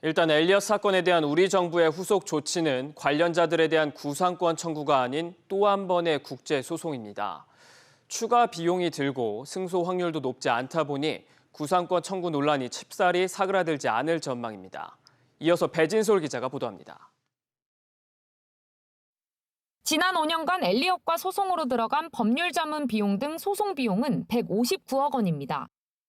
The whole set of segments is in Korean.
일단 엘리엇 사건에 대한 우리 정부의 후속 조치는 관련자들에 대한 구상권 청구가 아닌 또 한 번의 국제 소송입니다. 추가 비용이 들고 승소 확률도 높지 않다 보니 구상권 청구 논란이 쉽사리 사그라들지 않을 전망입니다. 이어서 배진솔 기자가 보도합니다. 지난 5년간 엘리엇과 소송으로 들어간 법률 자문 비용 등 소송 비용은 159억 원입니다.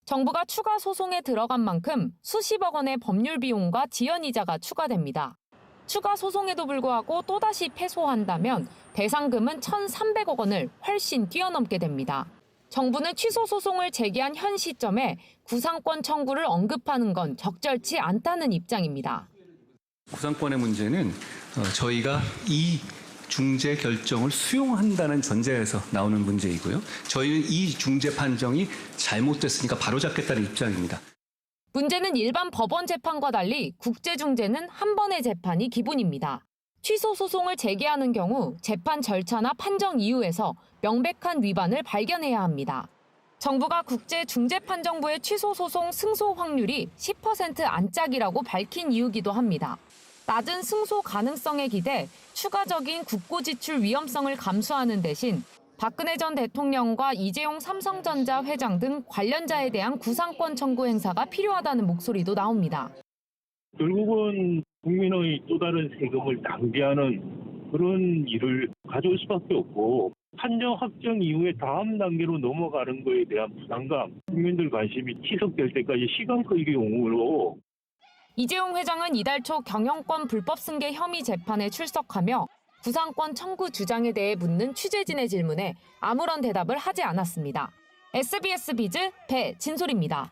정부가 추가 소송에 들어간 만큼 수십억 원의 법률 비용과 지연이자가 추가됩니다. 추가 소송에도 불구하고 또다시 패소한다면 배상금은 1,300억 원을 훨씬 뛰어넘게 됩니다. 정부는 취소 소송을 제기한 현 시점에 구상권 청구를 언급하는 건 적절치 않다는 입장입니다. 구상권의 문제는 저희가 이 중재 결정을 수용한다는 전제에서 나오는 문제이고요. 저희는 이 중재 판정이 잘못됐으니까 바로잡겠다는 입장입니다. 문제는 일반 법원 재판과 달리 국제중재는 한 번의 재판이 기본입니다. 취소 소송을 제기하는 경우 재판 절차나 판정 이유에서 명백한 위반을 발견해야 합니다. 정부가 국제중재판정부의 취소 소송 승소 확률이 10% 안짝이라고 밝힌 이유기도 합니다. 낮은 승소 가능성에 기대 추가적인 국고 지출 위험성을 감수하는 대신 박근혜 전 대통령과 이재용 삼성전자 회장 등 관련자에 대한 구상권 청구 행사가 필요하다는 목소리도 나옵니다. 결국은 국민의 또 다른 세금을 낭비하는 그런 일을 가져올 수밖에 없고 판정 확정 이후에 다음 단계로 넘어가는 거에 대한 부담감, 국민들 관심이 희석될 때까지 시간 끌기용으로 이재용 회장은 이달 초 경영권 불법 승계 혐의 재판에 출석하며 구상권 청구 주장에 대해 묻는 취재진의 질문에 아무런 대답을 하지 않았습니다. SBS 비즈 배진솔입니다.